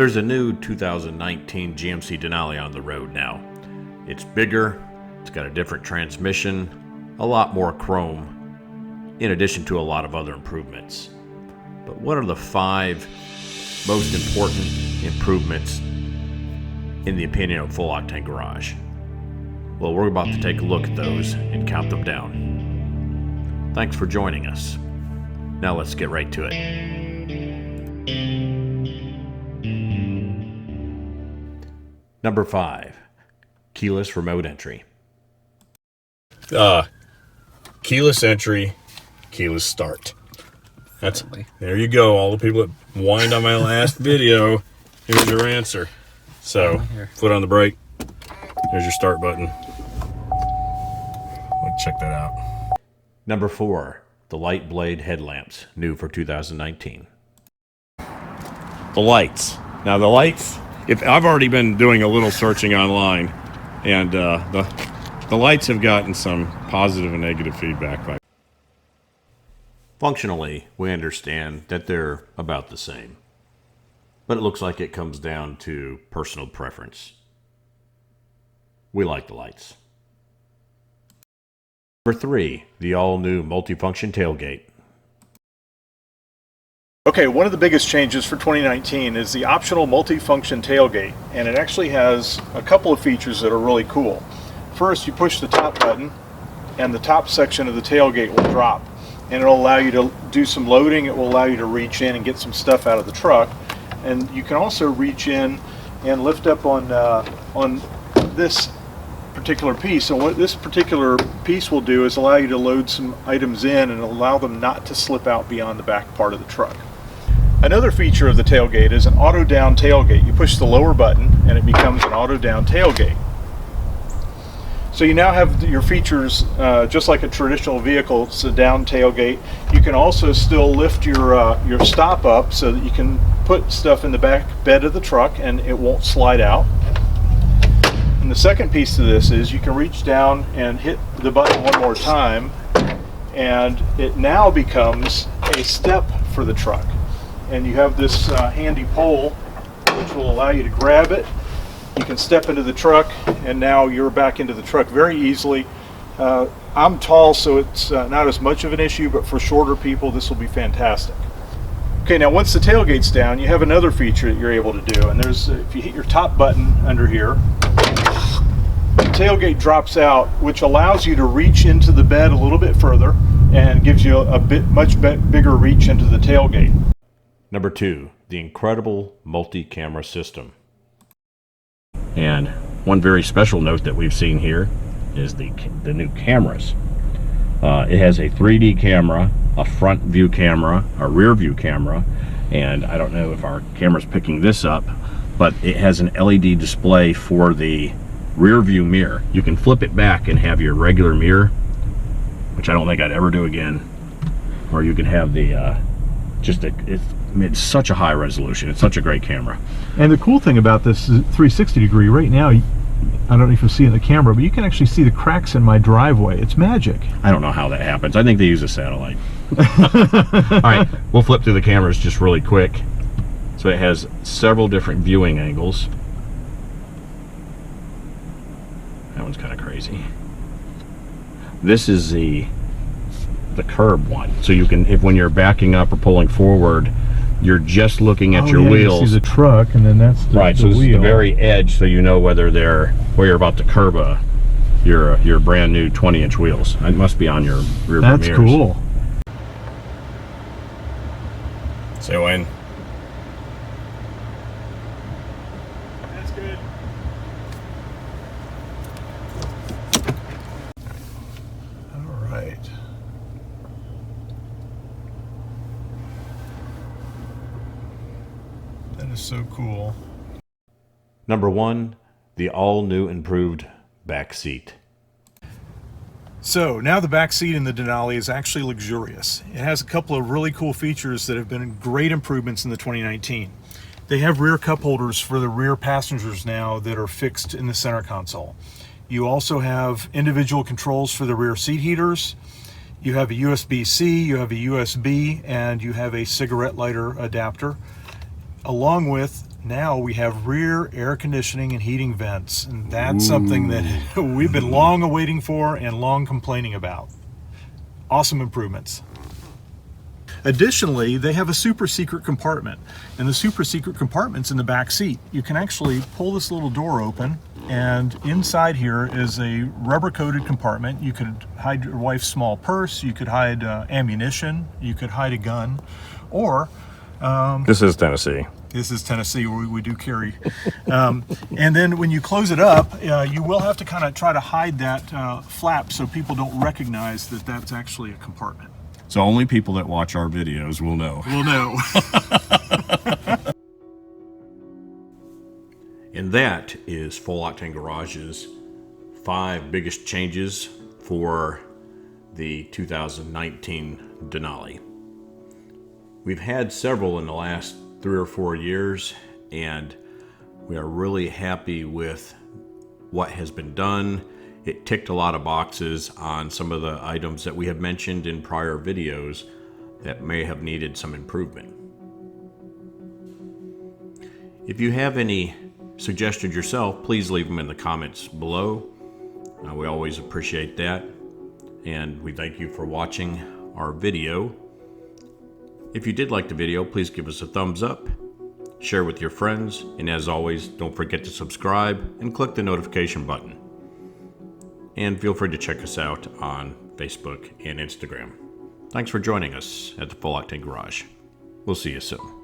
There's a new 2019 GMC Denali on the road now. It's bigger, it's got a different transmission, a lot more chrome, in addition to a lot of other improvements. But what are the 5 most important improvements in the opinion of Full Octane Garage? Well, we're about to take a look at those and count them down. Thanks for joining us. Now let's get right to it. Number 5, keyless remote entry. Keyless entry, keyless start. There you go. All the people that whined on my last video, here's your answer. So, foot on the brake. There's your start button. Let's check that out. Number 4, the light blade headlamps, new for 2019. The lights. Now the lights, I've already been doing a little searching online, and the lights have gotten some positive and negative feedback. Functionally, we understand that they're about the same, but it looks like it comes down to personal preference. We like the lights. Number 3, the all-new multifunction tailgate. Okay, one of the biggest changes for 2019 is the optional multifunction tailgate, and it actually has a couple of features that are really cool. First, you push the top button and the top section of the tailgate will drop, and it'll allow you to do some loading. It will allow you to reach in and get some stuff out of the truck, and you can also reach in and lift up on this particular piece. So what this particular piece will do is allow you to load some items in and allow them not to slip out beyond the back part of the truck. Another feature of the tailgate is an auto down tailgate. You push the lower button and it becomes an auto down tailgate. So you now have your features just like a traditional vehicle. It's a down tailgate. You can also still lift your stop up so that you can put stuff in the back bed of the truck and it won't slide out. And the second piece to this is you can reach down and hit the button one more time, and it now becomes a step for the truck. And you have this handy pole which will allow you to grab it. You can step into the truck, and now you're back into the truck very easily. I'm tall, so it's not as much of an issue, but for shorter people this will be fantastic. Okay, now once the tailgate's down, you have another feature that you're able to do, and there's if you hit your top button under here, the tailgate drops out, which allows you to reach into the bed a little bit further and gives you a much bigger reach into the tailgate. Number 2, the incredible multi-camera system. And one very special note that we've seen here is the new cameras. It has a 3D camera, a front view camera, a rear view camera, and I don't know if our camera's picking this up, but it has an LED display for the rear view mirror. You can flip it back and have your regular mirror, which I don't think I'd ever do again, or you can have the it's such a high resolution. It's such a great camera. And the cool thing about this is 360 degree. Right now, I don't know if you'll see it in the camera, but you can actually see the cracks in my driveway. It's magic. I don't know how that happens. I think they use a satellite. All right, we'll flip through the cameras just really quick. So it has several different viewing angles. That one's kind of crazy. This is the curb one. So you can, when you're backing up or pulling forward, you're just looking at your wheels. You see the truck, and then that's the right. So this is the very edge, so you know whether where you're about to curb your brand new 20-inch wheels. It must be on your rear mirrors. That's cool. Say when. That's good. All right. That is so cool. Number 1, the all-new improved back seat. So now the back seat in the Denali is actually luxurious. It has a couple of really cool features that have been great improvements in the 2019. They have rear cup holders for the rear passengers now that are fixed in the center console. You also have individual controls for the rear seat heaters. You have a USB-C, you have a USB, and you have a cigarette lighter adapter, along with now we have rear air conditioning and heating vents, and that's something that we've been long awaiting for and long complaining about. Awesome improvements. Additionally, they have a super secret compartment, and the super secret compartment's in the back seat. You can actually pull this little door open, and inside here is a rubber coated compartment. You could hide your wife's small purse, you could hide ammunition, you could hide a gun, or This is Tennessee. this is Tennessee, where we do carry. And then when you close it up, you will have to kind of try to hide that flap so people don't recognize that that's actually a compartment. So only people that watch our videos will know. We'll know. And that is Full Octane Garage's 5 biggest changes for the 2019 Denali. We've had several in the last 3 or 4 years, and we are really happy with what has been done. It ticked a lot of boxes on some of the items that we have mentioned in prior videos that may have needed some improvement. If you have any suggestions yourself, please leave them in the comments below. We always appreciate that, and we thank you for watching our video. If you did like the video, please give us a thumbs up, share with your friends, and as always, don't forget to subscribe and click the notification button. And feel free to check us out on Facebook and Instagram. Thanks for joining us at the Full Octane Garage. We'll see you soon.